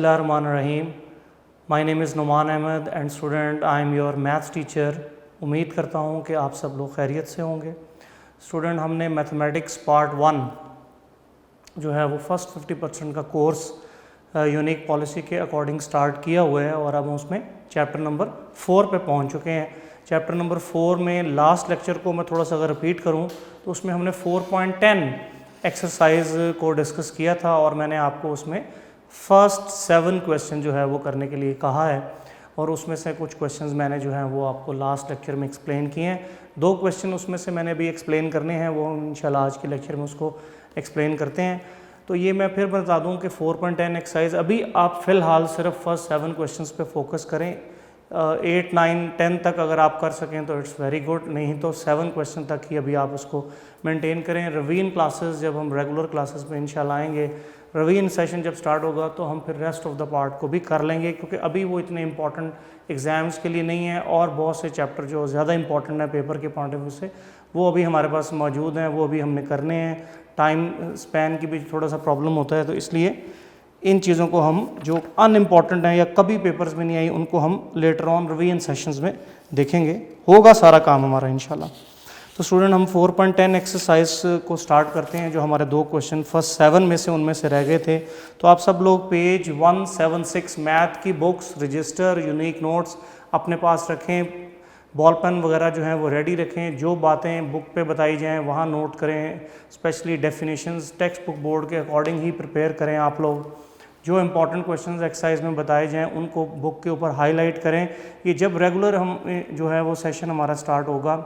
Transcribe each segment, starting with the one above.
बिस्मिल्लाहिर्रहमानिर्रहीम। My name is Numan Ahmed and student I am your maths teacher. उम्मीद करता हूँ कि आप सब लोग खैरियत से होंगे। स्टूडेंट, हमने मैथमेटिक्स पार्ट 1 जो है वो फर्स्ट 50% का कोर्स यूनिक पॉलिसी के अकॉर्डिंग स्टार्ट किया हुआ है और अब हम उसमें चैप्टर नंबर 4 पे पहुँच चुके हैं। चैप्टर नंबर 4 में लास्ट लेक्चर को मैं थोड़ा सा अगर रिपीट करूँ तो उसमें हमने 4.10 एक्सरसाइज को डिस्कस किया था और मैंने आपको उसमें फर्स्ट 7 क्वेश्चन जो है वो करने के लिए कहा है और उसमें से कुछ क्वेश्चंस मैंने जो हैं वो आपको लास्ट लेक्चर में एक्सप्लेन किए हैं। 2 क्वेश्चन उसमें से मैंने भी एक्सप्लेन करने हैं, वो इंशाल्लाह आज के लेक्चर में उसको एक्सप्लेन करते हैं। तो ये मैं फिर बता दूं कि 4.10 एक्सरसाइज अभी आप फ़िलहाल सिर्फ फर्स्ट 7 क्वेश्चंस पे फोकस करें। 8, 9, 10 तक अगर आप कर सकें तो इट्स वेरी गुड, नहीं तो 7 क्वेश्चन तक ही अभी आप उसको मेंटेन करें। रिवीजन क्लासेस जब हम रेगुलर क्लासेस में इंशाल्लाह आएंगे, रिवीजन सेशन जब स्टार्ट होगा तो हम फिर रेस्ट ऑफ द पार्ट को भी कर लेंगे, क्योंकि अभी वो इतने इंपॉर्टेंट एग्ज़ाम्स के लिए नहीं है और बहुत से चैप्टर जो ज़्यादा इंपॉर्टेंट है पेपर के पॉइंट ऑफ व्यू से वो अभी हमारे पास मौजूद हैं, वो अभी हमने करने हैं। टाइम स्पैन की भी थोड़ा सा प्रॉब्लम होता है, तो इसलिए इन चीज़ों को हम जो अनइम्पॉर्टेंट हैं या कभी पेपर्स में नहीं आई उनको हम लेटर ऑन रिवीजन सेशंस में देखेंगे। होगा सारा काम हमारा इंशाल्लाह। तो स्टूडेंट, हम 4.10 एक्सरसाइज को स्टार्ट करते हैं। जो हमारे 2 क्वेश्चन फर्स्ट 7 में से उनमें से रह गए थे, तो आप सब लोग पेज 176 मैथ की बुक्स, रजिस्टर, यूनिक नोट्स अपने पास रखें। बॉल पेन वगैरह जो हैं वो रेडी रखें। जो बातें बुक पे बताई जाएं वहाँ नोट करें। Specially definitions text book board के अकॉर्डिंग ही प्रिपेयर करें आप लोग। जो इंपॉर्टेंट क्वेश्चंस एक्सरसाइज में बताए जाएं उनको बुक के ऊपर हाईलाइट करें। ये जब रेगुलर हम जो है वो सेशन हमारा स्टार्ट होगा,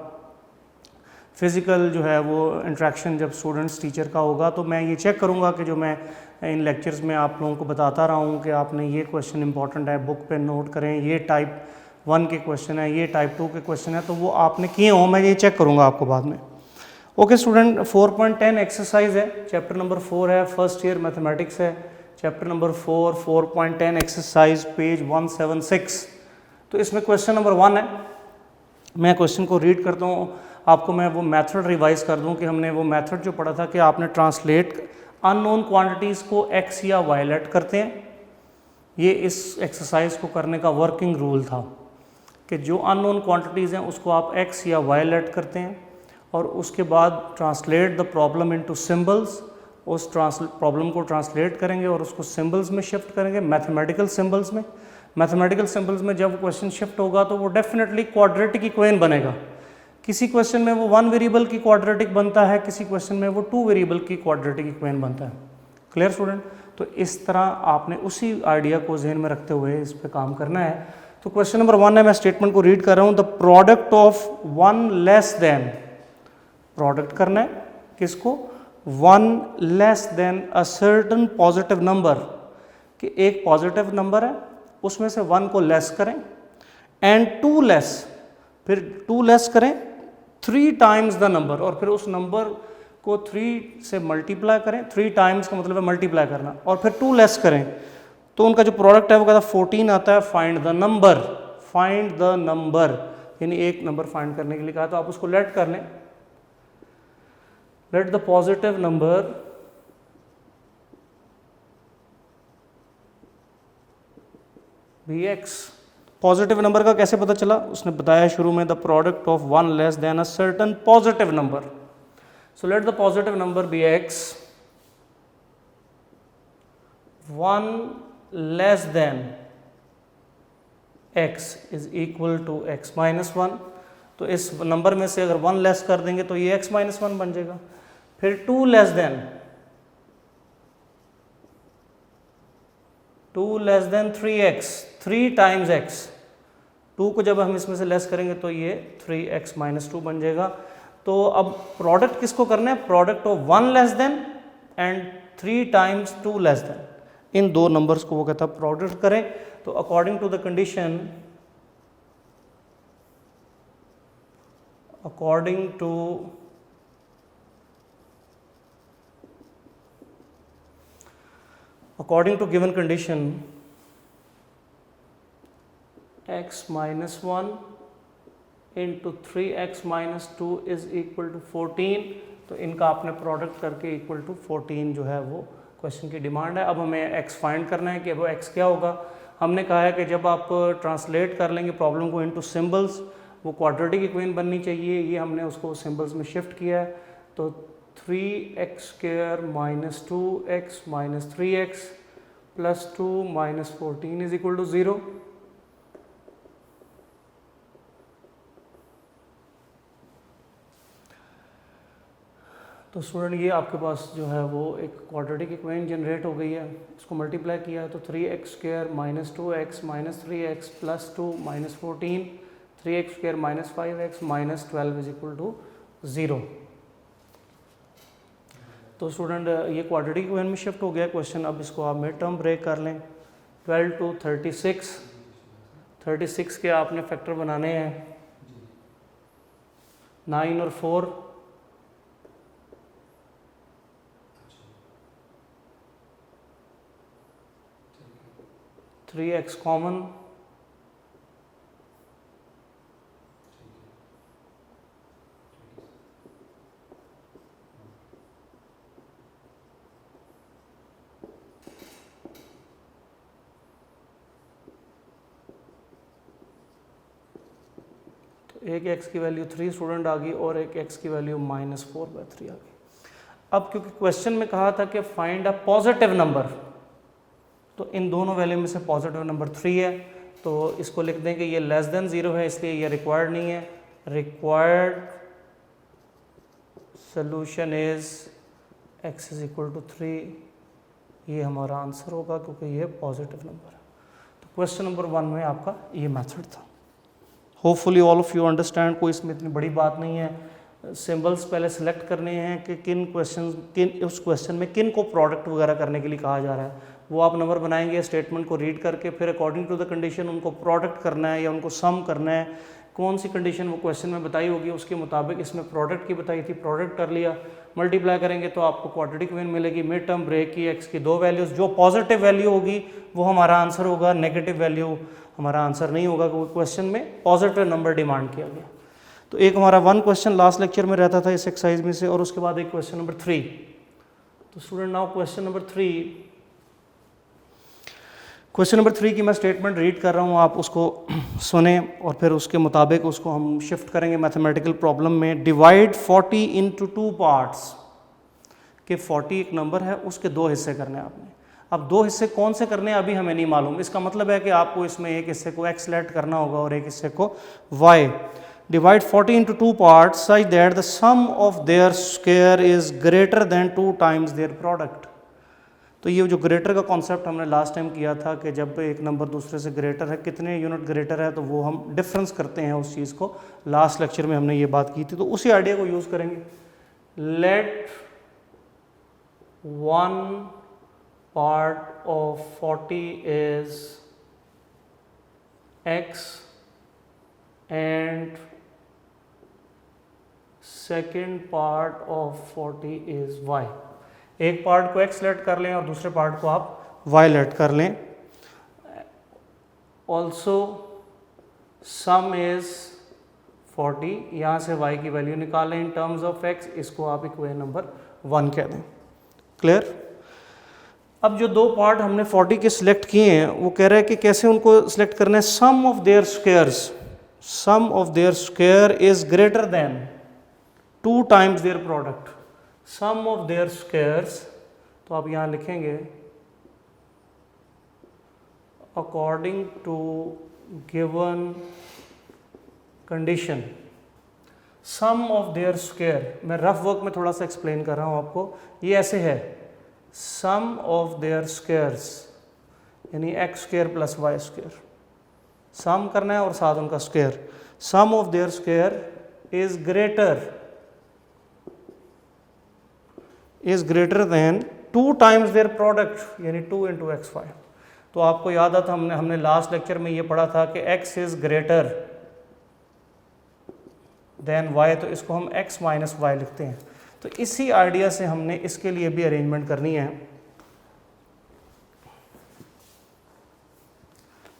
फिज़िकल जो है वो इंट्रैक्शन जब स्टूडेंट्स टीचर का होगा, तो मैं ये चेक करूँगा कि जो मैं इन लेक्चर्स में आप लोगों को बताता रहा हूँ कि आपने ये क्वेश्चन इंपॉर्टेंट है बुक पे नोट करें, ये टाइप 1 के क्वेश्चन है, ये टाइप 2 के क्वेश्चन है, तो वो आपने किए हों, मैं ये चेक करूँगा आपको बाद में। ओके स्टूडेंट, 4.10 एक्सरसाइज है, चैप्टर नंबर 4 है, फर्स्ट ईयर मैथमेटिक्स है, चैप्टर नंबर 4, 4.10 एक्सरसाइज, पेज 176। तो इसमें क्वेश्चन नंबर 1 है। मैं क्वेश्चन को रीड करता हूँ, आपको मैं वो मेथड रिवाइज कर दूँ कि हमने वो मेथड जो पढ़ा था कि आपने ट्रांसलेट अननोन क्वांटिटीज़ को एक्स या वाई लेट करते हैं। ये इस एक्सरसाइज को करने का वर्किंग रूल था कि जो अननोन क्वांटिटीज़ हैं उसको आप एक्स या वाई लेट करते हैं और उसके बाद translate the problem into symbols. उस प्रॉब्लम को ट्रांसलेट करेंगे और उसको सिंबल्स में शिफ्ट करेंगे, मैथमेटिकल सिंबल्स में। मैथमेटिकल सिंबल्स में जब क्वेश्चन शिफ्ट होगा तो वो डेफिनेटली क्वाड्रेटिक इक्वेशन बनेगा। किसी क्वेश्चन में वो 1 वेरिएबल की क्वाड्रेटिक बनता है, किसी क्वेश्चन में वो 2 वेरिएबल की क्वाड्रेटिक इक्वेशन बनता है। Clear student? तो इस तरह आपने उसी आइडिया को जहन में रखते हुए इस पे काम करना है। तो क्वेश्चन नंबर 1 है, मैं स्टेटमेंट को रीड कर रहा हूँ। The product of 1 less then, product करना है किसको? 1 less than a certain positive number, कि एक पॉजिटिव नंबर है उसमें से 1 को लेस करें, एंड 2 लेस, फिर 2 लेस करें 3 टाइम्स द नंबर, और फिर उस नंबर को 3 से मल्टीप्लाई करें। 3 टाइम्स का मतलब है मल्टीप्लाई करना, और फिर 2 लेस करें तो उनका जो प्रोडक्ट है वो कहता है 14 आता है। Find the number, find the number, यानी एक नंबर फाइंड करने के लिए कहा, तो आप उसको लेट कर लें। Let the positive number be x. Positive number का कैसे पता चला? उसने बताया शुरू में, the product of 1 less than a certain positive number. So let the positive number be x, 1 less than x is equal to x minus 1। तो इस नंबर में से अगर 1 लेस कर देंगे तो ये x माइनस 1 बन जाएगा। फिर 2 less then 3x, 3 times x। 2 को जब हम इसमें से लेस करेंगे तो ये 3x माइनस 2 बन जाएगा। तो अब प्रोडक्ट किसको करना है? Product of 1 less than and 3 times 2 less than, इन 2 नंबर्स को वो कहता है प्रोडक्ट करें। तो according to the condition, according to given condition, x minus 1 into 3x minus 2 is equal to 14। तो इनका आपने प्रोडक्ट करके इक्वल टू 14 जो है वो क्वेश्चन की डिमांड है। अब हमें x फाइंड करना है कि अब x क्या होगा। हमने कहा है कि जब आप ट्रांसलेट कर लेंगे प्रॉब्लम को इनटू सिंबल्स, वो क्वाड्रेटिक इक्वेशन बननी चाहिए। ये हमने उसको सिंबल्स में शिफ्ट किया है। तो 3x² - 2x - 3x + 2 - 14 = 0। तो स्टूडेंट ये आपके पास जो है वो एक क्वाड्रेटिक इक्वेशन जनरेट हो गई है। इसको मल्टीप्लाई किया है तो 3x² - 2x - 3x + 2 - 14, 3x² - 5x - 12 = 0। तो स्टूडेंट ये क्वाड्रेटिक इक्वेशन में शिफ्ट हो गया क्वेश्चन। अब इसको आप मिड टर्म ब्रेक कर लें। 12 to 36, 36 के आपने फैक्टर बनाने हैं 9 और 4, 3x कॉमन, एक x की वैल्यू 3 स्टूडेंट आ गई और एक x की वैल्यू -4/3 आ गई। अब क्योंकि क्वेश्चन में कहा था कि फाइंड अ पॉजिटिव नंबर, तो इन दोनों वैल्यू में से पॉजिटिव नंबर 3 है, तो इसको लिख दें कि ये लेस देन 0 है, इसलिए ये रिक्वायर्ड नहीं है। रिक्वायर्ड सोल्यूशन इज x = 3, ये हमारा आंसर होगा क्योंकि ये पॉजिटिव नंबर है। तो क्वेश्चन नंबर 1 में आपका ये मेथड था। Hopefully all of you understand, कोई इसमें इतनी बड़ी बात नहीं है। सिंबल्स पहले सेलेक्ट करने हैं कि उस क्वेश्चन में किन को प्रोडक्ट वगैरह करने के लिए कहा जा रहा है, वो आप नंबर बनाएंगे स्टेटमेंट को रीड करके, फिर अकॉर्डिंग टू द कंडीशन उनको प्रोडक्ट करना है या उनको सम करना है। कौन सी कंडीशन वो क्वेश्चन में बताई होगी उसके मुताबिक इसमें प्रोडक्ट की बताई थी, प्रोडक्ट कर लिया, मल्टीप्लाई करेंगे तो आपको क्वाड्रेटिक इक्वेशन मिलेगी। मिड टर्म ब्रेक की x की दो वैल्यूज, जो पॉजिटिव वैल्यू होगी वो हमारा आंसर होगा, नेगेटिव वैल्यू हमारा आंसर नहीं होगा क्योंकि क्वेश्चन में पॉजिटिव नंबर डिमांड किया गया। तो एक हमारा 1 क्वेश्चन लास्ट लेक्चर में रहता था इस एक्सरसाइज में से, और उसके बाद एक क्वेश्चन नंबर 3। तो स्टूडेंट नाउ क्वेश्चन नंबर 3 की मैं स्टेटमेंट रीड कर रहा हूँ, आप उसको सुने और फिर उसके मुताबिक उसको हम शिफ्ट करेंगे मैथमेटिकल प्रॉब्लम में। डिवाइड 40 into 2 पार्ट्स, कि 40 एक नंबर है, उसके 2 हिस्से करने हैं आपने। अब 2 हिस्से कौन से करने हैं अभी हमें नहीं मालूम, इसका मतलब है कि आपको इसमें एक हिस्से को x लेट करना होगा और एक हिस्से को y। Divide 40 into 2 parts such that the sum of their square is greater than 2 times their product. तो ये जो ग्रेटर का कॉन्सेप्ट हमने लास्ट टाइम किया था कि जब एक नंबर दूसरे से ग्रेटर है, कितने यूनिट ग्रेटर है, तो वो हम डिफरेंस करते हैं उस चीज़ को। लास्ट लेक्चर में हमने ये बात की थी, तो उसी आइडिया को यूज़ करेंगे। Let 1 part of 40 is x and second part of 40 is y। एक पार्ट को x लेट कर लें और दूसरे पार्ट को आप y लेट कर लें। ऑल्सो सम इज 40, यहाँ से y की वैल्यू निकालें इन टर्म्स ऑफ x, इसको आप इक्वेशन नंबर 1 कह दें। क्लियर? अब जो 2 पार्ट हमने 40 के सिलेक्ट किए हैं वो कह रहा है कि कैसे उनको सिलेक्ट करना है। Sum of their squares, sum of their square is greater than 2 times their product. Sum of their squares, तो आप यहां लिखेंगे according to given condition. Sum of their square, मैं रफ वर्क में थोड़ा सा एक्सप्लेन कर रहा हूं आपको। ये ऐसे है, सम ऑफ देयर स्क्वायर्स यानी x² + y², सम करना है और साथ उनका square. Sum of their square is greater than 2 times their product यानी 2 into xy। तो आपको याद आता हमने लास्ट लेक्चर में ये पढ़ा था कि x is greater than y, तो इसको हम x - y लिखते हैं। तो इसी आइडिया से हमने इसके लिए भी अरेंजमेंट करनी है।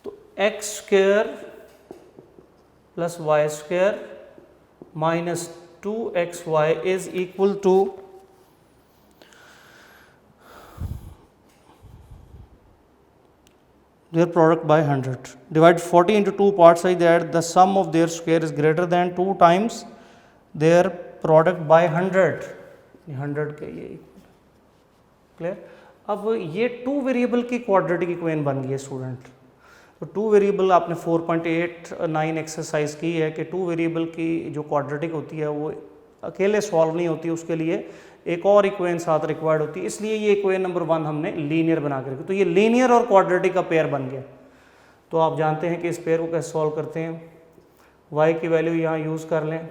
तो x² + y² - 2xy is equal to their product by 100. Divide 40 into two parts such that the sum of their square is greater than 2 times their product by 100. 100 के ये क्लियर. अब ये टू वेरिएबल की quadratic equation बन गई है student. तो two variable आपने 4.89 एक्सरसाइज की है कि टू वेरिएबल की जो क्वाड्रेटिक होती है वो अकेले सॉल्व नहीं होती, उसके लिए एक और इक्वेशन साथ रिक्वायर्ड होती है. इसलिए ये इक्वेशन नंबर 1 हमने लीनियर बना के रखी. तो ये लीनियर और क्वाड्रेटिक का पेयर बन गया. तो आप जानते हैं कि इस पेयर को कैसे सॉल्व करते हैं. y की वैल्यू यहाँ यूज़ कर लें.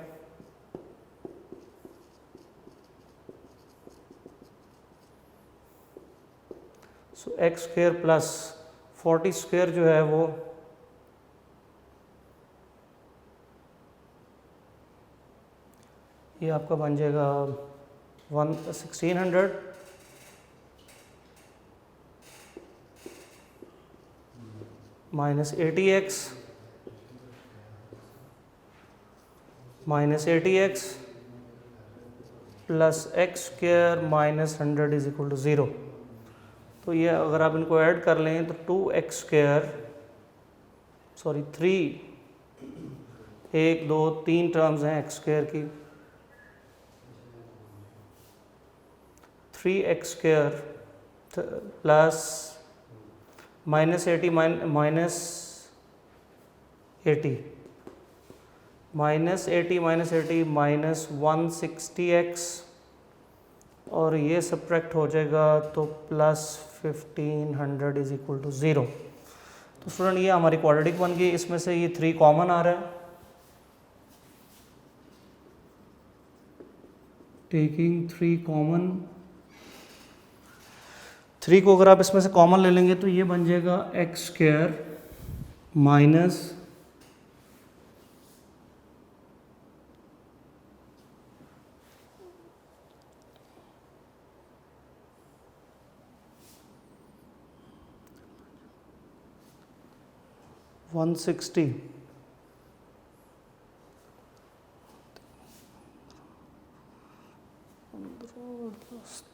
So x square plus 40 square जो है वो ये आपका बन जाएगा 1600 minus 80x plus x square minus 100 is equal to 0. तो ये अगर आप इनको ऐड कर लें तो 2x स्क्वेयर 3 टर्म्स हैं एक्स स्क्वेयर की. 3x square plus minus 80 minus 80 minus 160x और ये सब्ट्रैक्ट हो जाएगा तो प्लस 1500 इज इक्वल टू 0. तो स्टूडेंट ये हमारी क्वाड्रेटिक बन गई. इसमें से ये 3 कॉमन आ रहा है. टेकिंग 3 कॉमन, 3 को अगर आप इसमें से कॉमन ले लेंगे तो ये बन जाएगा एक्स स्क्वेयर माइनस 160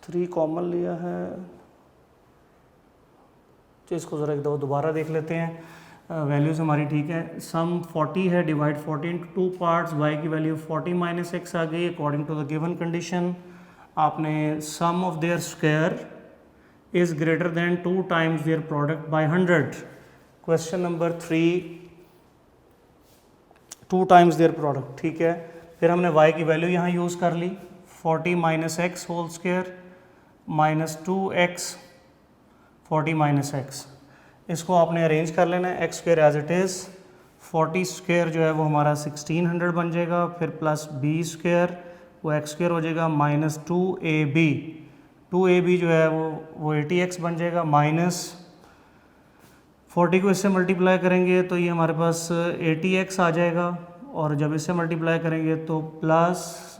3 कॉमन लिया है. तो इसको ज़रा एक दो दोबारा देख लेते हैं. वैल्यूज़ हमारी ठीक है. सम 40 है. Divide 40 into two parts. y की वैल्यू 40 माइनस एक्स आ गई according to the given condition. आपने sum of their square is greater than 2 times their product by 100. Question number 3 2 times their product. ठीक है. फिर हमने y की वैल्यू यहाँ यूज़ कर ली. 40 minus x whole square minus 2x 40 minus x. इसको आपने अरेंज कर लेना है. X square as it is. 40 square जो है वो हमारा 1600 बन जाएगा. फिर प्लस b स्क्वायर वो एक्स स्क्वायर हो जाएगा माइनस 2ab जो है वो 80x बन जाएगा. माइनस 40 को इससे मल्टीप्लाई करेंगे तो ये हमारे पास 80x आ जाएगा. और जब इससे मल्टीप्लाई करेंगे तो प्लस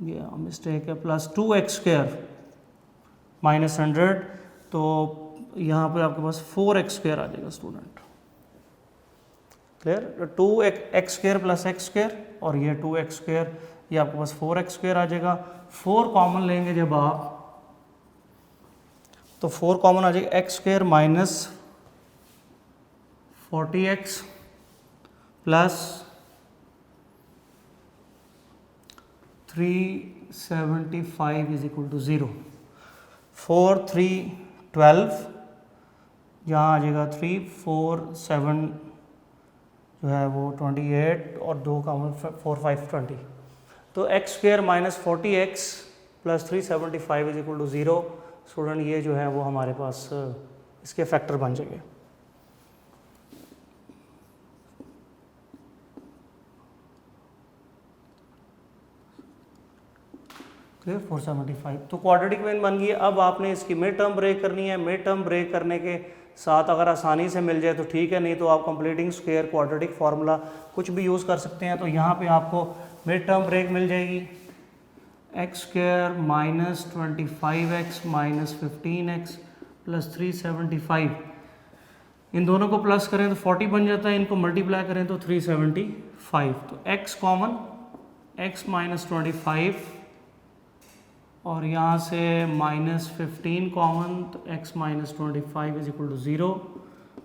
ये मिस्टेक है प्लस 2x स्क्वायर माइनस 100. तो यहाँ पे आपके पास 4x स्क्वायर आ जाएगा student. Clear. 2x square plus x square और ये 2x स्क्वायर ये आपके पास 4x स्क्वायर आ जाएगा. 4 कॉमन लेंगे जब आप तो 4 कॉमन आ जाएगा. X square minus 40x plus 375 is equal to 0. 4 3 12 यहाँ आ जाएगा 3 4 7 जो है वो 28 और 2 का 4 5 20. तो x square minus 40x plus 375 is equal to 0. Student ये जो है वो हमारे पास इसके फैक्टर बन जाएंगे. क्लियर. 475. तो क्वाड्रेटिक इक्वेशन बन गई. अब आपने इसकी मिड टर्म ब्रेक करनी है. मिड टर्म ब्रेक करने के साथ अगर आसानी से मिल जाए तो ठीक है, नहीं तो आप कंप्लीटिंग स्क्वायर क्वाड्रेटिक फार्मूला कुछ भी यूज़ कर सकते हैं. तो यहाँ पे आपको मिड टर्म ब्रेक मिल जाएगी. X square minus 25x minus 15x plus 375. इन दोनों को प्लस करें तो 40 बन जाता है. इनको मल्टीप्लाई करें तो 375. तो x कॉमन x माइनस 25 और यहाँ से माइनस 15 कॉमन तो x minus 25 is equal to 0.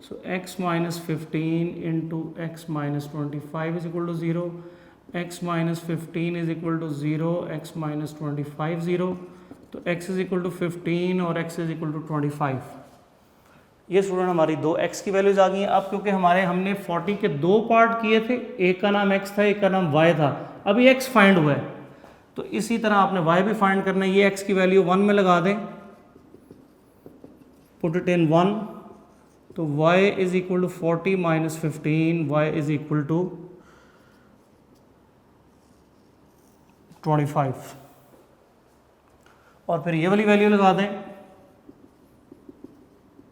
So x minus 15 into x minus 25 is equal to 0. x minus 15 is equal to 0, x minus 25 0. तो x is equal to 15 और x is equal to 25. ये student हमारी दो x की values आ गई हैं। अब क्योंकि हमने 40 के दो पार्ट किए थे, एक का नाम x था, एक का नाम y था, अभी x फाइंड हुआ है, तो इसी तरह आपने y भी फाइंड करना है। ये x की वैल्यू 1 में लगा दें, पुट इट इन 1, तो y is equal to 40 minus 15, y is equal to 25, और फिर ये वाली वैल्यू लगा दें,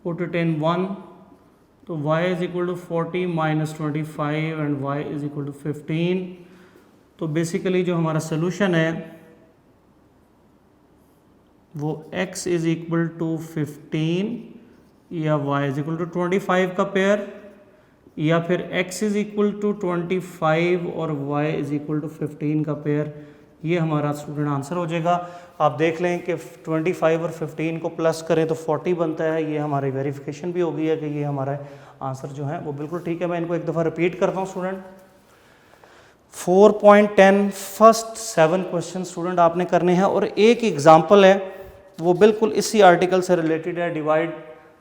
पुट इट इन 1, तो y is equal to 40 minus 25 and y is equal to 15। तो बेसिकली जो हमारा सोल्यूशन है वो x इज इक्वल टू 15 या y इज इक्वल टू 25 का पेयर, या फिर x इज इक्वल टू 25 और y इज इक्वल टू 15 का पेयर। ये हमारा स्टूडेंट आंसर हो जाएगा। आप देख लें कि 25 और 15 को प्लस करें तो 40 बनता है। ये हमारी वेरिफिकेशन भी हो गई है कि ये हमारा आंसर जो है वो बिल्कुल ठीक है। मैं इनको एक दफ़ा रिपीट करता हूँ स्टूडेंट। 4.10 फर्स्ट 7 क्वेश्चन स्टूडेंट आपने करने हैं, और एक एग्जाम्पल है वो बिल्कुल इसी आर्टिकल से रिलेटेड है। डिवाइड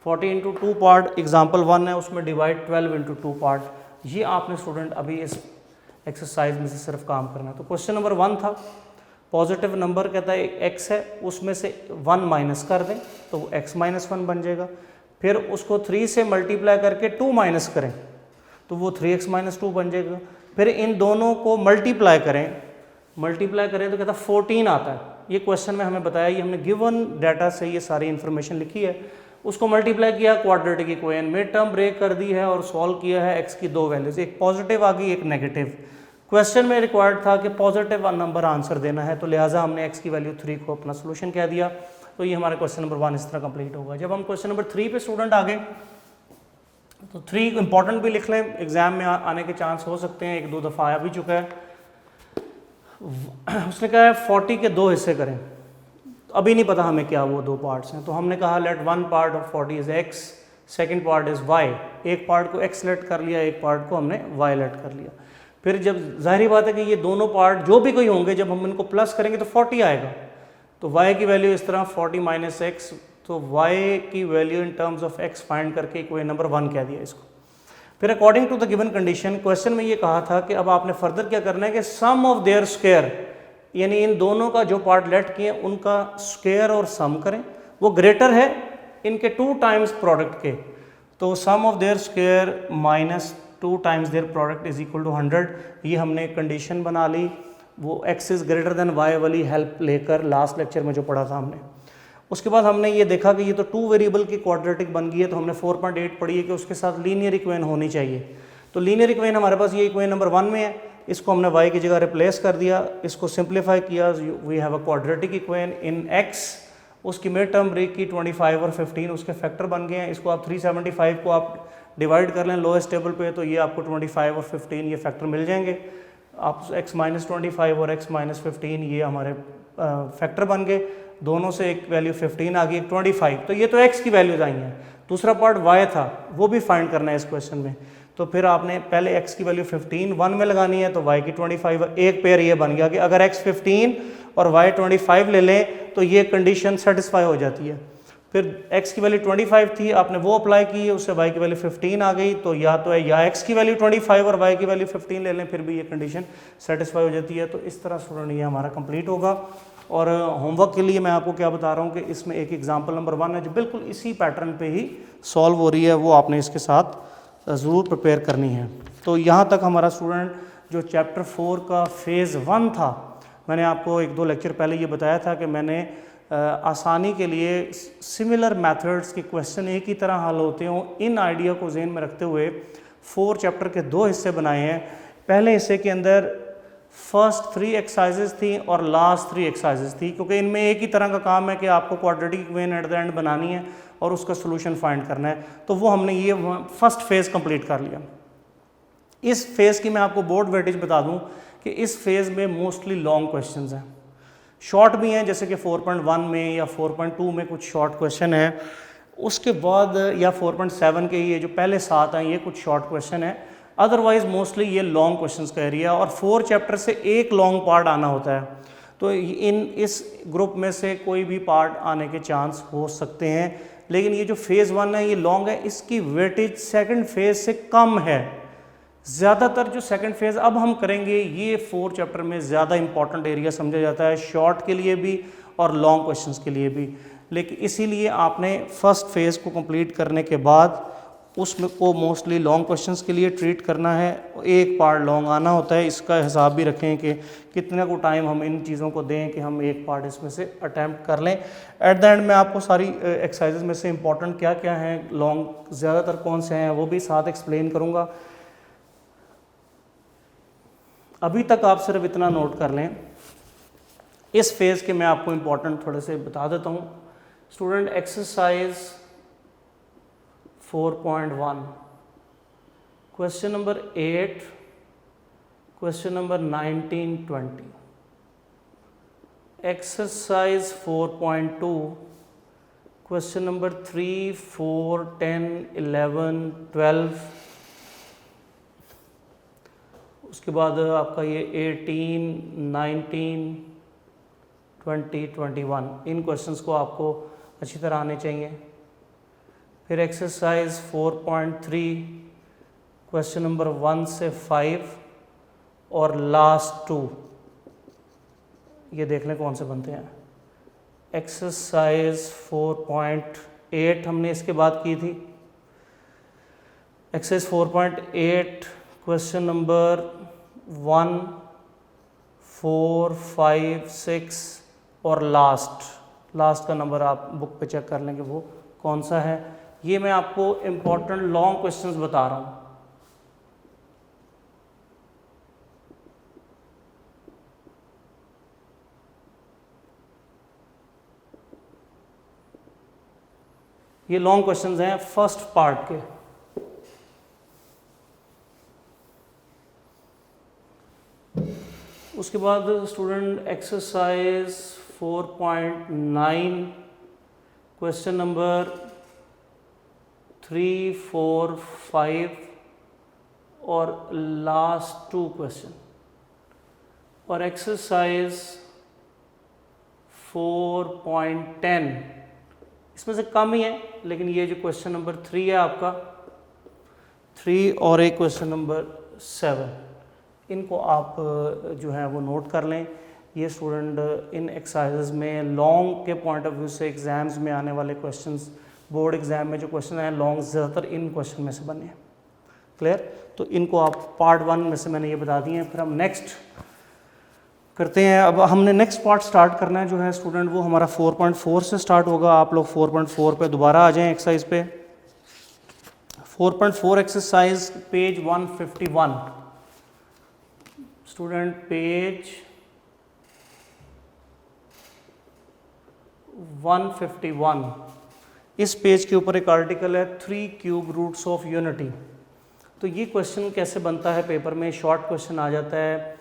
40 इंटू 2 पार्ट एग्जाम्पल 1 है, उसमें डिवाइड 12 इंटू 2 पार्ट। ये आपने स्टूडेंट अभी इस एक्सरसाइज में से सिर्फ काम करना है। तो क्वेश्चन नंबर 1 था, पॉजिटिव नंबर कहता है x है, उसमें से 1 माइनस कर दें तो वो x माइनस 1 बन जाएगा। फिर उसको 3 से मल्टीप्लाई करके 2 माइनस करें तो वो 3x माइनस 2 बन जाएगा। फिर इन दोनों को मल्टीप्लाई करें तो कहता 14 आता है। ये क्वेश्चन में हमें बताया, ये हमने गिवन डाटा से ये सारी इन्फॉर्मेशन लिखी है, उसको मल्टीप्लाई किया क्वाड्रेटिक इक्वेशन में, टर्म ब्रेक कर दी है और सॉल्व किया है। x की दो वैल्यूज, एक पॉजिटिव आ गई, एक नेगेटिव। क्वेश्चन में रिक्वायर्ड था कि पॉजिटिव नंबर आंसर देना है, तो लिहाजा हमने x की वैल्यू 3 को अपना सोल्यूशन कह दिया। तो ये हमारा क्वेश्चन नंबर 1 इस तरह कंप्लीट होगा। जब हम क्वेश्चन नंबर 3 पे स्टूडेंट आ गए तो 3 इंपॉर्टेंट भी लिख लें, एग्जाम में आने के चांस हो सकते हैं, 1-2 दफ़ा आया भी चुका है। उसने कहा है 40 के 2 हिस्से करें, अभी नहीं पता हमें क्या वो 2 पार्ट्स हैं, तो हमने कहा let 1 part of 40 is x, second part is y। एक पार्ट को x लेट कर लिया, एक पार्ट को हमने y लेट कर लिया। फिर जब जाहिर बात है कि ये दोनों पार्ट जो भी कोई होंगे, जब हम इनको प्लस करेंगे तो 40 आएगा। तो y की वैल्यू इस तरह 40 माइनस x, तो y की value in terms of x find करके कोई नंबर 1 कह दिया इसको। फिर according to the given condition, question में ये कहा था कि अब आपने फर्दर क्या करना है कि सम ऑफ देयर स्क्वायर, यानी इन दोनों का जो पार्ट लेट किए उनका स्क्वायर और सम करें, वो ग्रेटर है इनके 2 टाइम्स प्रोडक्ट के। तो sum of their square minus 2 times their product is equal to 100। ये हमने कंडीशन बना ली, वो x is greater than y वाली हेल्प लेकर लास्ट लेक्चर में जो पढ़ा था हमने। उसके बाद हमने ये देखा कि ये तो 2 वेरिएबल की क्वाड्रेटिक बन गई है, तो हमने 4.8 पढ़ी है कि उसके साथ लीनियर इक्वेशन होनी चाहिए। तो लीनियर इक्वेशन हमारे पास ये इक्वेशन नंबर 1 में है, इसको हमने y की जगह रिप्लेस कर दिया, इसको सिंप्लीफाई किया, we have a quadratic equation in x। उसकी मिड टर्म ब्रेक की 25 और 15 उसके फैक्टर बन गए हैं। इसको आप 375 को आप डिवाइड कर लें लोएस्ट टेबल पे, तो ये आपको 25 और 15 ये फैक्टर मिल जाएंगे। आप x माइनस 25 और x माइनस 15 ये हमारे फैक्टर बन गए, दोनों से एक वैल्यू 15 आ गई, एक 25। तो ये तो x की वैल्यूज आई हैं। दूसरा पार्ट y था, वो भी फाइंड करना है इस क्वेश्चन में। तो फिर आपने पहले x की वैल्यू 15 1 में लगानी है, तो y की 25। एक पेयर ये बन गया कि अगर x 15 और y 25 ले लें तो ये कंडीशन सेटिस्फाई हो जाती है। फिर x की वैल्यू 25 थी, आपने वो अप्लाई की, उससे y की वैल्यू 15 आ गई, तो या तो है या x की वैल्यू 25 और y की वैल्यू 15 ले लें, फिर भी ये कंडीशन सेटिस्फाई हो जाती है। तो इस तरह स्टूडेंट ये हमारा कंप्लीट होगा। और होमवर्क के लिए मैं आपको क्या बता रहा हूँ कि इसमें एक एग्जाम्पल नंबर 1 है जो बिल्कुल इसी पैटर्न पे ही सॉल्व हो रही है, वो आपने इसके साथ ज़रूर प्रिपेयर करनी है। तो यहाँ तक हमारा स्टूडेंट जो चैप्टर 4 का फेज़ 1 था, मैंने आपको 1-2 लेक्चर पहले ये बताया था कि मैंने आसानी के लिए सिमिलर मेथड्स के क्वेश्चन एक ही तरह हल होते हों, इन आइडिया को जहन में रखते हुए 4 चैप्टर के 2 हिस्से बनाए हैं। पहले हिस्से के अंदर फर्स्ट 3 एक्सरसाइजेज थी और लास्ट 3 एक्सरसाइजेज थी, क्योंकि इनमें एक ही तरह का काम है कि आपको quadratic equation at the end बनानी है और उसका सोल्यूशन फाइंड करना है। तो वो हमने ये फर्स्ट फेज़ कंप्लीट कर लिया। इस फेज़ की मैं आपको बोर्ड वेटेज बता दूं कि इस फेज़ में मोस्टली लॉन्ग क्वेश्चंस हैं, शॉर्ट भी हैं, जैसे कि 4.1 में या 4.2 में कुछ शॉर्ट क्वेश्चन हैं, उसके बाद या 4.7 के ये जो पहले 7 हैं ये कुछ शॉर्ट क्वेश्चन है, अदरवाइज मोस्टली ये लॉन्ग क्वेश्चंस का एरिया, और 4 चैप्टर से एक लॉन्ग पार्ट आना होता है। तो इस ग्रुप में से कोई भी पार्ट आने के चांस हो सकते हैं, लेकिन ये जो फेज़ 1 है ये लॉन्ग है, इसकी वेटेज सेकंड फेज़ से कम है। ज़्यादातर जो सेकंड फेज़ अब हम करेंगे ये 4 चैप्टर में ज़्यादा इंपॉर्टेंट एरिया समझा जाता है, शॉर्ट के लिए भी और लॉन्ग क्वेश्चंस के लिए भी। लेकिन इसीलिए आपने फर्स्ट फेज़ को कंप्लीट करने के बाद उसमें को मोस्टली लॉन्ग क्वेश्चंस के लिए ट्रीट करना है, एक पार्ट लॉन्ग आना होता है। इसका हिसाब भी रखें कि कितने को टाइम हम इन चीज़ों को दें कि हम एक पार्ट इसमें से अटैम्प्ट कर लें। एट द एंड मैं आपको सारी एक्सरसाइजेज में से इंपॉर्टेंट क्या क्या हैं, लॉन्ग ज़्यादातर कौन से हैं, वो भी साथ एक्सप्लेन करूँगा। अभी तक आप सिर्फ इतना नोट कर लें, इस फेज़ के मैं आपको इंपॉर्टेंट थोड़े से बता देता हूँ। Student exercise 4.1 question number 8, question number 19, 20। Exercise 4.2 question number 3, 4, 10, 11, 12। उसके बाद आपका ये 18, 19, 20, 21। इन क्वेश्चंस को आपको अच्छी तरह आने चाहिए। फिर एक्सरसाइज 4.3 क्वेश्चन नंबर 1 से 5 और लास्ट 2, ये देख लें कौन से बनते हैं। एक्सरसाइज 4.8 हमने इसके बाद की थी। एक्सरसाइज 4.8 क्वेश्चन नंबर 1, 4, 5, 6 और लास्ट का नंबर आप बुक पे चेक कर लेंगे वो कौन सा है। ये मैं आपको इम्पोर्टेंट लॉन्ग क्वेश्चंस बता रहा हूँ। ये लॉन्ग क्वेश्चंस हैं फर्स्ट पार्ट के। उसके बाद स्टूडेंट एक्सरसाइज 4.9 क्वेश्चन नंबर 3, 4, 5 और लास्ट 2 क्वेश्चन। और एक्सरसाइज 4.10 इसमें से कम ही है, लेकिन ये जो क्वेश्चन नंबर 3 है आपका 3 और एक क्वेश्चन नंबर 7, इनको आप जो है वो नोट कर लें। ये स्टूडेंट इन एक्सरसाइजेज में लॉन्ग के पॉइंट ऑफ व्यू से एग्जाम्स में आने वाले क्वेश्चंस, बोर्ड एग्जाम में जो क्वेश्चन हैं लॉन्ग ज़्यादातर इन क्वेश्चन में से बने हैं। क्लियर? तो इनको आप पार्ट 1 में से मैंने ये बता दिए हैं। फिर हम नेक्स्ट करते हैं। अब हमने नेक्स्ट पार्ट स्टार्ट करना है जो है स्टूडेंट, वो हमारा 4.4 से स्टार्ट होगा। आप लोग 4.4 पे दोबारा आ जाएं एक्सरसाइज पे। 4.4 एक्सरसाइज पेज 151। Student page 151। इस पेज के ऊपर एक आर्टिकल है 3 क्यूब रूट्स ऑफ यूनिटी। तो ये क्वेश्चन कैसे बनता है पेपर में, शॉर्ट क्वेश्चन आ जाता है।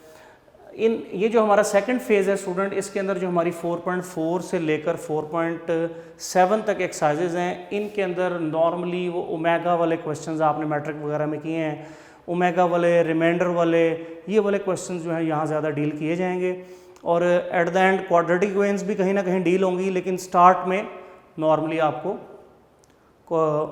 ये जो हमारा सेकंड फेज़ है स्टूडेंट, इसके अंदर जो हमारी 4.4 से लेकर 4.7 तक एक्सरसाइजेज हैं, इनके अंदर नॉर्मली वो ओमेगा वाले क्वेश्चंस आपने मैट्रिक वगैरह में किए हैं, ओमेगा वाले, रिमाइंडर वाले, ये वाले क्वेश्चंस जो हैं यहाँ ज़्यादा डील किए जाएंगे। और at the end quadratic equations भी कहीं ना कहीं डील होंगी, लेकिन स्टार्ट में नॉर्मली आपको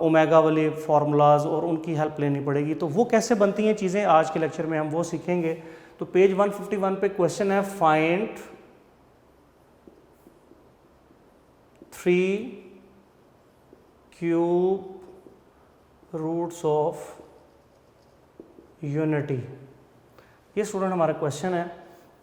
ओमेगा वाले फार्मूलाज और उनकी हेल्प लेनी पड़ेगी। तो वो कैसे बनती हैं चीज़ें, आज के लेक्चर में हम वो सीखेंगे। तो पेज 151 पे क्वेश्चन है, find 3 cube roots of unity. ये स्टूडेंट हमारा क्वेश्चन है।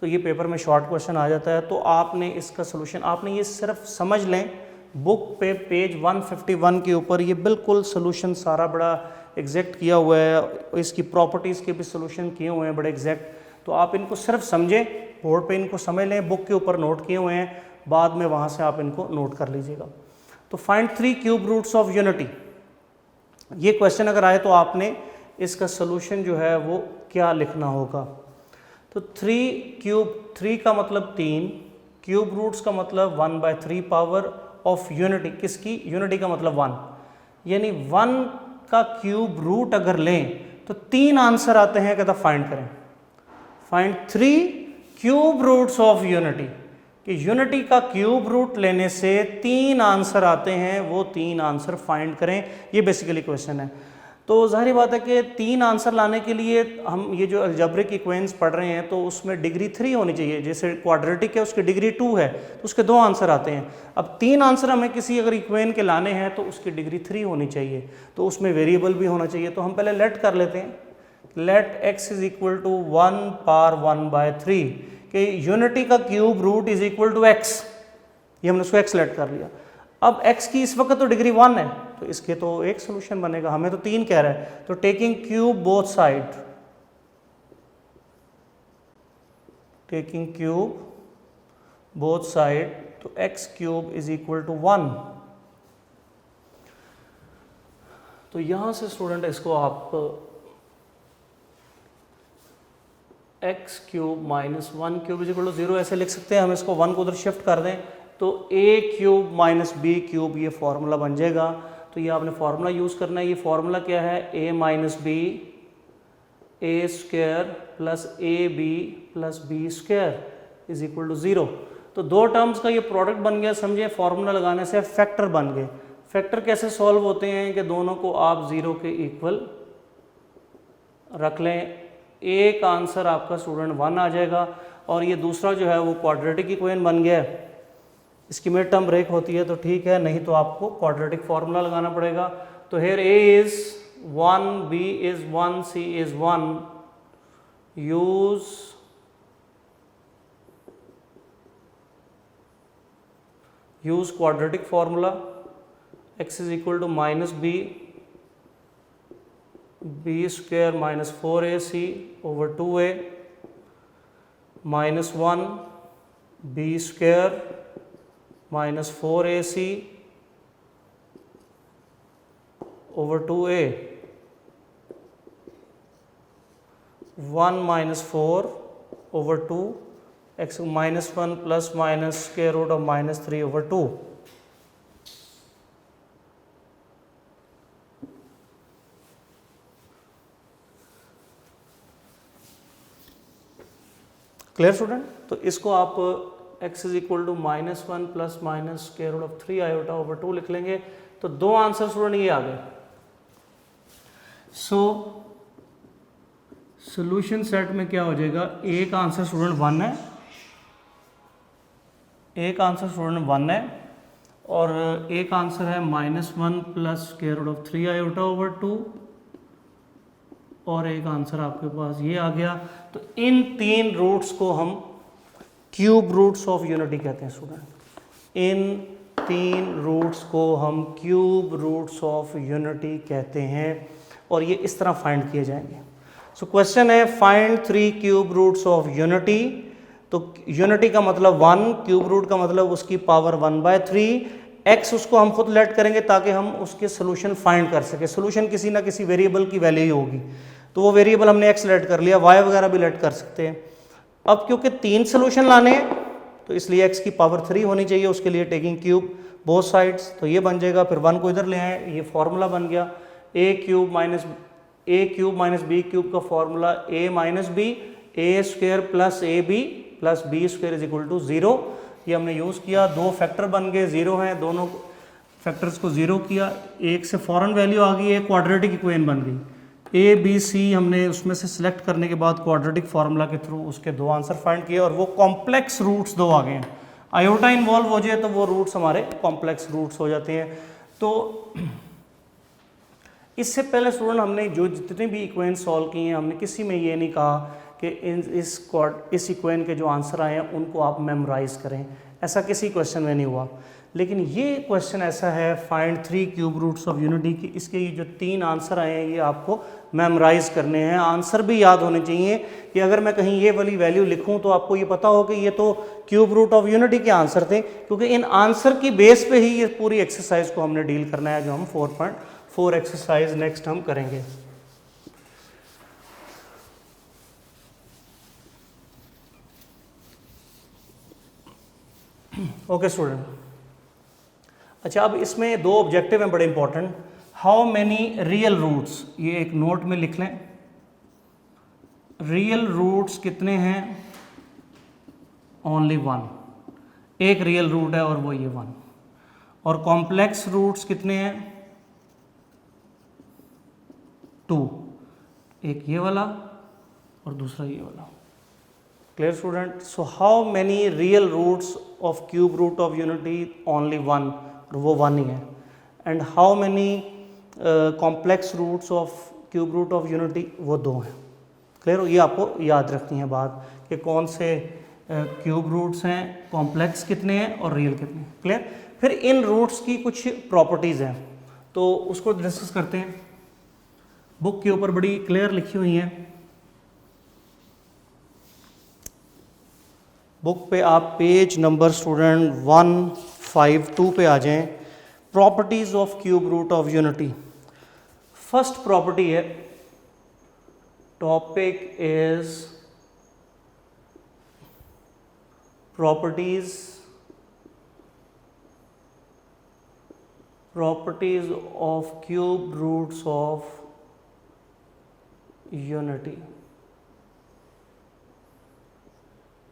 तो ये पेपर में शॉर्ट क्वेश्चन आ जाता है। तो आपने इसका सोल्यूशन, आपने ये सिर्फ समझ लें, बुक पे पेज 151 के ऊपर ये बिल्कुल सोल्यूशन सारा बड़ा एग्जैक्ट किया हुआ है, इसकी प्रॉपर्टीज़ के भी सोल्यूशन किए हुए हैं बड़े एग्जैक्ट। तो आप इनको सिर्फ समझें, बोर्ड पे इनको समझ लें, बुक के ऊपर नोट किए हुए हैं, बाद में वहाँ से आप इनको नोट कर लीजिएगा। तो find 3 cube roots of unity, ये क्वेश्चन अगर आए तो आपने इसका सोल्यूशन जो है वो क्या लिखना होगा। तो 3 क्यूब, 3 का मतलब 3, क्यूब रूट्स का मतलब 1/3 पावर ऑफ यूनिटी, किसकी? यूनिटी का मतलब 1। यानी 1 का क्यूब रूट अगर लें तो 3 आंसर आते हैं, कहता फाइंड करें, find 3 cube roots of unity, कि यूनिटी का क्यूब रूट लेने से 3 आंसर आते हैं, वो 3 आंसर फाइंड करें। ये बेसिकली क्वेश्चन है। तो जाहिर बात है कि 3 आंसर लाने के लिए हम ये जो अलजेब्रिक इक्वेशंस पढ़ रहे हैं तो उसमें डिग्री 3 होनी चाहिए। जैसे क्वाड्रेटिक है उसकी डिग्री 2 है तो उसके 2 आंसर आते हैं। अब 3 आंसर हमें किसी अगर इक्वेशन के लाने हैं तो उसकी डिग्री 3 होनी चाहिए, तो उसमें वेरिएबल भी होना चाहिए। तो हम पहले लेट कर लेते हैं, let x is equal to 1 power 1/3 कि यूनिटी का cube root is equal to x, ये हमने उसको x लेट कर लिया। अब x की इस वक्त तो डिग्री 1 है तो इसके तो एक सोल्यूशन बनेगा, हमें तो 3 कह रहा है, तो taking cube both side, taking cube both side, तो x cube is equal to 1। तो यहां से स्टूडेंट इसको आप x cube minus 1 cube is equal to 0 ऐसे लिख सकते हैं। हम इसको 1 को उधर शिफ्ट कर दें तो a cube minus B cube ये फॉर्मूला बन जाएगा। तो ये आपने फार्मूला यूज़ करना है। ये फार्मूला क्या है, a minus B A square plus A B plus B square is equal to 0। तो दो टर्म्स का ये प्रोडक्ट बन गया, समझिए फार्मूला लगाने से फैक्टर बन गए। फैक्टर कैसे सॉल्व होते हैं कि दोनों को आप 0 के इक्वल रख लें, एक आंसर आपका स्टूडेंट 1 आ जाएगा और ये दूसरा जो है वो क्वाड्रेटिक इक्वेशन बन गया है। इसकी मिड टर्म ब्रेक होती है तो ठीक है, नहीं तो आपको क्वाड्रेटिक फार्मूला लगाना पड़ेगा। तो here a is 1, b is 1, c is 1, use quadratic formula, x is equal to minus b square minus 4ac over 2a minus 1 b square minus 4ac over 2a 1 minus 4 over 2 x minus 1 plus minus square root of minus 3 over 2। Clear student? तो इसको आप x is equal to minus 1 plus minus square root of 3 iota over 2 लिख लेंगे। तो दो answer student ये आ गए। So solution set में क्या हो जाएगा, एक आंसर स्टूडेंट 1 है, एक आंसर स्टूडेंट 1 है और एक आंसर है minus 1 plus square root of 3 iota over 2 और एक आंसर आपके पास ये आ गया। तो इन 3 रूट्स को हम क्यूब रूट्स ऑफ यूनिटी कहते हैं स्टूडेंट। इन 3 रूट्स को हम क्यूब रूट्स ऑफ यूनिटी कहते हैं और ये इस तरह फाइंड किए जाएंगे। सो क्वेश्चन है find 3 cube roots of unity. तो यूनिटी का मतलब 1, क्यूब रूट का मतलब उसकी पावर 1/3। x उसको हम खुद लेट करेंगे ताकि हम उसके सोल्यूशन फाइंड कर सके। सोल्यूशन किसी ना किसी वेरिएबल की वैल्यू ही होगी, तो वो वेरिएबल हमने x लेट कर लिया, y वगैरह भी लेट कर सकते हैं। अब क्योंकि 3 सोल्यूशन लाने हैं तो इसलिए x की पावर 3 होनी चाहिए, उसके लिए टेकिंग क्यूब बोथ साइड्स, तो ये बन जाएगा। फिर 1 को इधर ले आए, ये फॉर्मूला बन गया a cube minus b cube का formula a minus B A square plus A B plus B square is equal to 0। ये हमने यूज़ किया, दो फैक्टर बन गए, 0 हैं, दोनों फैक्टर्स को 0 किया, एक से फॉरन वैल्यू आ गई, एक क्वाड्रेटिक इक्वेशन बन गई। ए बी सी हमने उसमें से सिलेक्ट करने के बाद क्वाड्रेटिक फार्मूला के थ्रू उसके 2 आंसर फाइंड किए और वो कॉम्प्लेक्स रूट्स 2 आ गए हैं। आयोटा इन्वॉल्व हो जाए तो वो रूट्स हमारे कॉम्प्लेक्स रूट्स हो जाते हैं। तो इससे पहले स्टूडेंट हमने जो जितने भी इक्वेशन सॉल्व किए हैं हमने किसी में ये नहीं कहा कि इस इक्वेशन के जो आंसर आए हैं उनको आप मेमोराइज करें, ऐसा किसी क्वेश्चन में नहीं हुआ। लेकिन ये क्वेश्चन ऐसा है find 3 cube roots of unity की, इसके ये जो 3 आंसर आए हैं ये आपको मेमोराइज करने हैं। आंसर भी याद होने चाहिए कि अगर मैं कहीं ये वाली वैल्यू लिखूं तो आपको ये पता हो कि ये तो क्यूब रूट ऑफ यूनिटी के आंसर थे, क्योंकि इन आंसर की बेस पे ही ये पूरी एक्सरसाइज को हमने डील करना है, जो हम 4.4 एक्सरसाइज नेक्स्ट हम करेंगे। ओके स्टूडेंट, अच्छा अब इसमें 2 ऑब्जेक्टिव हैं बड़े important. How many real roots, ये एक नोट में लिख लें, रियल रूट्स कितने हैं, ओनली वन, एक रियल रूट है और वो ये वन। और कॉम्प्लेक्स रूट्स कितने हैं, टू, एक ये वाला और दूसरा ये वाला। Clear student? So how many real roots of cube root of unity, only one, और वो वन ही है। And how many complex roots of cube root of unity, वो दो हैं। क्लियर हो? ये आपको याद रखनी है बात कि कौन से क्यूब रूट्स हैं, कॉम्प्लेक्स कितने हैं और रियल कितने हैं। क्लियर? फिर इन रूट्स की कुछ प्रॉपर्टीज़ हैं, तो उसको डिस्कस करते हैं। बुक के ऊपर बड़ी क्लियर लिखी हुई हैं। बुक पे आप पेज नंबर स्टूडेंट 152 पे आ जाएं। Properties of cube root of unity. First property है, topic is properties of cube roots of unity।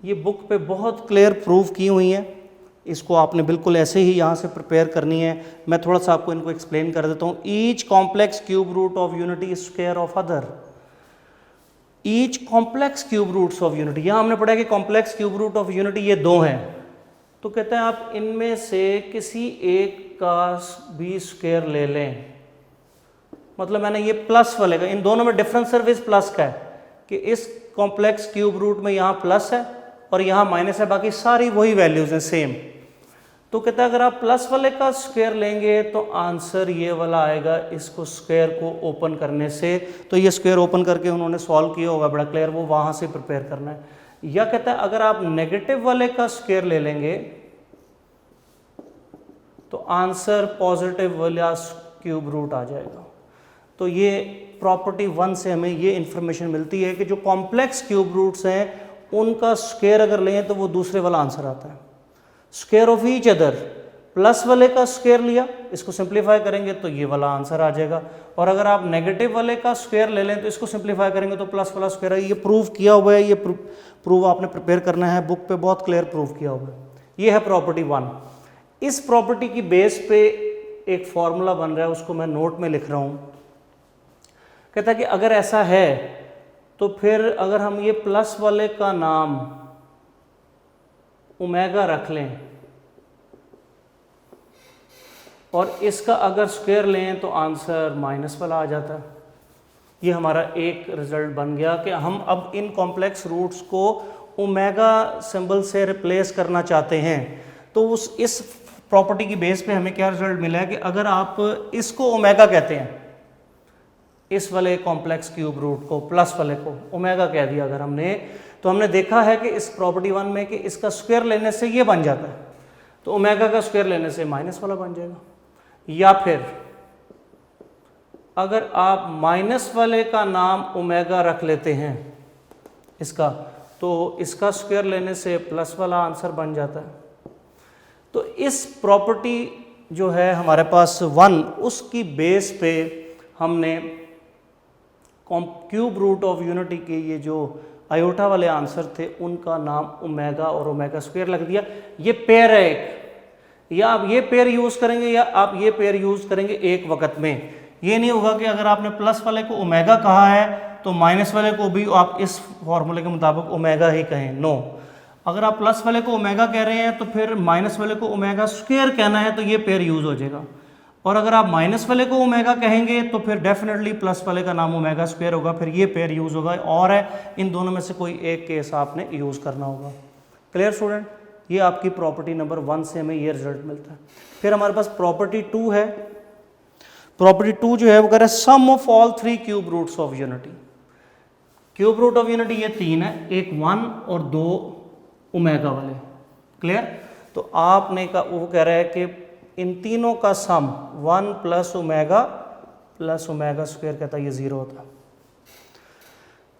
ये बुक पे बहुत क्लियर प्रूफ की हुई है, इसको आपने बिल्कुल ऐसे ही यहाँ से प्रिपेयर करनी है। मैं थोड़ा सा आपको इनको एक्सप्लेन कर देता हूँ। Each complex cube root of unity square of other. Each complex cube roots of unity, यहाँ हमने पढ़ा कि complex cube root of unity ये दो हैं, तो कहते हैं आप इनमें से किसी एक का भी स्क्वायर ले लें। मतलब मैंने ये प्लस वाले का, इन दोनों में डिफरेंस सिर्फ इस प्लस का है कि इस कॉम्प्लेक्स क्यूब रूट में यहाँ प्लस है और यहाँ माइनस है, बाकी सारी वही वैल्यूज हैं सेम। तो कहता है अगर आप प्लस वाले का स्क्वायर लेंगे तो आंसर ये वाला आएगा इसको स्क्वायर को ओपन करने से। तो ये स्क्वायर ओपन करके उन्होंने सॉल्व किया होगा, बड़ा क्लियर, वो वहाँ से प्रिपेयर करना है। या कहता है अगर आप नेगेटिव वाले का स्क्वायर ले लेंगे तो आंसर पॉजिटिव वाला क्यूब रूट आ जाएगा। तो ये प्रॉपर्टी 1 से हमें ये इंफॉर्मेशन मिलती है कि जो कॉम्प्लेक्स क्यूब रूट्स हैं उनका स्क्वायर अगर लें तो वो दूसरे वाला आंसर आता है। Square of each other, plus वाले का स्क्वायर लिया, इसको सिंप्लीफाई करेंगे तो ये वाला आंसर आ जाएगा। और अगर आप नेगेटिव वाले का स्क्वायर ले लें तो इसको सिंप्लीफाई करेंगे तो प्लस वाला स्क्वायर है। ये प्रूव किया हुआ है, ये प्रूव आपने प्रिपेयर करना है, बुक पे बहुत क्लियर प्रूव किया हुआ है। ये है प्रॉपर्टी 1। इस प्रॉपर्टी की बेस पे एक फॉर्मूला बन रहा है, उसको मैं नोट में लिख रहा हूँ। कहता है कि अगर ऐसा है तो फिर अगर हम ये प्लस वाले का नाम ओमेगा रख लें और इसका अगर स्क्वायर लें तो आंसर माइनस वाला आ जाता है। ये हमारा एक रिजल्ट बन गया कि हम अब इन कॉम्प्लेक्स रूट्स को ओमेगा सिंबल से रिप्लेस करना चाहते हैं। तो इस प्रॉपर्टी की बेस पे हमें क्या रिजल्ट मिला है कि अगर आप इसको ओमेगा कहते हैं, इस वाले कॉम्प्लेक्स क्यूब रूट को, प्लस वाले को ओमेगा कह दिया अगर हमने, तो हमने देखा है कि इस प्रॉपर्टी 1 में कि इसका स्क्वायर लेने से ये बन जाता है, तो ओमेगा का स्क्वायर लेने से माइनस वाला बन जाएगा। या फिर अगर आप माइनस वाले का नाम ओमेगा रख लेते हैं इसका, तो इसका स्क्वायर लेने से प्लस वाला आंसर बन जाता है। तो इस प्रॉपर्टी जो है हमारे पास 1, उसकी बेस पे हमने क्यूब रूट ऑफ यूनिटी के ये जो आयोटा वाले आंसर थे उनका नाम ओमेगा और ओमेगा स्क्वायर लग दिया। ये पेयर है एक, या आप ये पेयर यूज करेंगे या आप ये पेयर यूज करेंगे एक वक्त में। ये नहीं होगा कि अगर आपने प्लस वाले को ओमेगा कहा है तो माइनस वाले को भी आप इस फॉर्मूले के मुताबिक ओमेगा ही कहें। नो, अगर आप प्लस वाले को ओमेगा कह रहे हैं तो फिर माइनस वाले को ओमेगा स्क्वायर कहना है, तो ये पेयर यूज हो जाएगा। और अगर आप माइनस वाले को ओमेगा कहेंगे तो फिर डेफिनेटली प्लस वाले का नाम ओमेगा स्क्वायर होगा, फिर ये पेयर यूज होगा। और है इन दोनों में से कोई एक केस आपने यूज करना होगा। Clear student? ये आपकी प्रॉपर्टी नंबर 1 से हमें ये रिजल्ट मिलता है। फिर हमारे पास प्रॉपर्टी 2 है। प्रॉपर्टी 2 जो है वो कह रहा है sum of all 3 cube roots of unity. Cube root of unity ये 3 है, एक 1 और 2 ओमेगा वाले। क्लियर? तो आपने का वो कह रहा है कि इन तीनों का सम 1 प्लस ओमेगा स्क्वायर कहता है ये 0 होता है।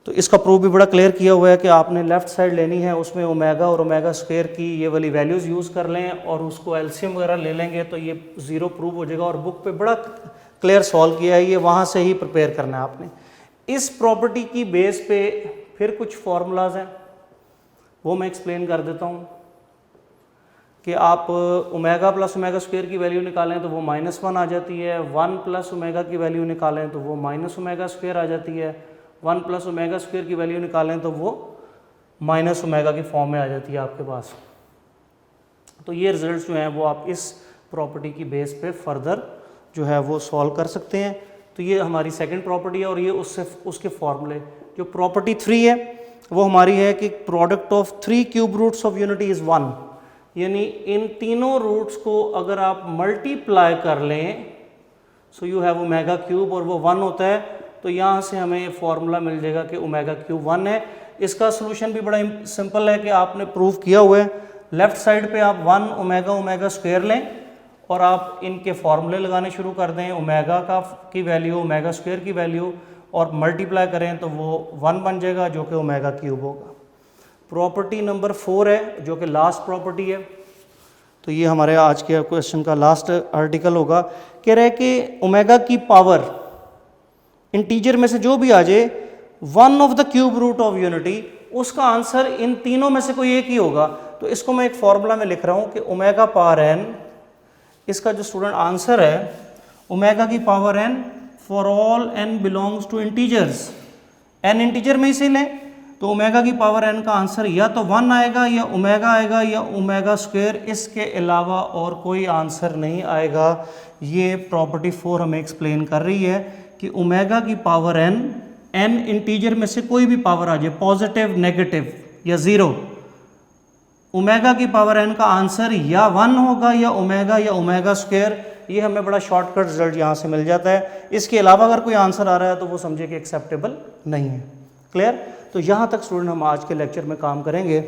तो इसका प्रूफ भी बड़ा क्लियर किया हुआ है कि आपने लेफ्ट साइड लेनी है, उसमें ओमेगा और ओमेगा स्क्वायर की ये वाली वैल्यूज़ यूज़ कर लें और उसको एलसीएम वगैरह ले लेंगे तो ये 0 प्रूव हो जाएगा। और बुक पे बड़ा क्लियर, सॉल्व किया है, ये वहाँ से ही प्रिपेयर करना है आपने। इस प्रॉपर्टी की बेस पे फिर कुछ फॉर्मूलाज हैं, वो मैं एक्सप्लेन कर देता हूँ कि आप ओमेगा प्लस ओमेगा स्क्वायर की वैल्यू निकालें तो वो -1 आ जाती है, 1 प्लस ओमेगा की वैल्यू निकालें तो वो माइनस ओमेगा स्क्वायर आ जाती है, 1 प्लस ओमेगा स्क्वायर की वैल्यू निकालें तो वो माइनस ओमेगा की फॉर्म में आ जाती है आपके पास। तो ये रिजल्ट्स जो हैं वो आप इस प्रॉपर्टी की बेस पे फर्दर जो है वो सॉल्व कर सकते हैं। तो ये हमारी सेकंड प्रॉपर्टी है और ये उसके फॉर्मूले। जो प्रॉपर्टी 3 है वो हमारी है कि product of 3 cube roots of unity is 1, यानी इन तीनों रूट्स को अगर आप मल्टीप्लाई कर लें so you have omega cube और वो 1 होता है, तो यहाँ से हमें ये फॉर्मूला मिल जाएगा कि ओमेगा क्यूब 1 है। इसका सोल्यूशन भी बड़ा सिंपल है कि आपने प्रूव किया हुआ है, लेफ्ट साइड पे आप 1 ओमेगा ओमेगा स्क्वायर लें और आप इनके फॉर्मूले लगाने शुरू कर दें, ओमेगा की वैल्यू ओमेगा स्क्वायर की वैल्यू, और मल्टीप्लाई करें तो वो 1 बन जाएगा जो कि ओमेगा क्यूब होगा। प्रॉपर्टी नंबर 4 है जो कि लास्ट प्रॉपर्टी है। तो ये हमारे आज के क्वेश्चन का लास्ट आर्टिकल होगा। कह रहे हैं कि ओमेगा की पावर इंटीजर में से जो भी आ जाए 1 of the cube root of unity, उसका आंसर इन तीनों में से कोई एक ही होगा। तो इसको मैं एक फॉर्मूला में लिख रहा हूँ कि ओमेगा पावर n, इसका जो स्टूडेंट आंसर है ओमेगा की power n for all n belongs to integers, n integer में इसे लें तो ओमेगा की पावर n का आंसर या तो 1 आएगा या ओमेगा आएगा या ओमेगा स्क्वायर, इसके अलावा और कोई आंसर नहीं आएगा। ये प्रॉपर्टी 4 हमें एक्सप्लेन कर रही है कि ओमेगा की पावर n इंटीजर में से कोई भी पावर आ जाए, पॉजिटिव नेगेटिव या 0, ओमेगा की पावर n का आंसर या 1 होगा या ओमेगा स्क्वायर। ये हमें बड़ा शॉर्टकट रिजल्ट यहाँ से मिल जाता है। इसके अलावा अगर कोई आंसर आ रहा है तो वो समझे कि एक्सेप्टेबल नहीं है। क्लियर? तो यहाँ तक स्टूडेंट हम आज के लेक्चर में काम करेंगे।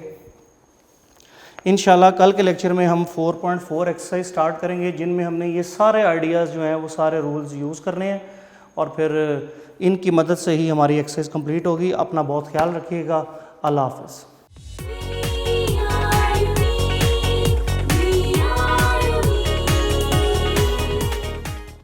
इंशाल्लाह कल के लेक्चर में हम 4.4 एक्सरसाइज स्टार्ट करेंगे, जिनमें हमने ये सारे आइडियाज़ जो हैं वो सारे रूल्स यूज़ करने हैं और फिर इनकी मदद से ही हमारी एक्सरसाइज कंप्लीट होगी। अपना बहुत ख्याल रखिएगा। अल्लाह हाफ़िज़।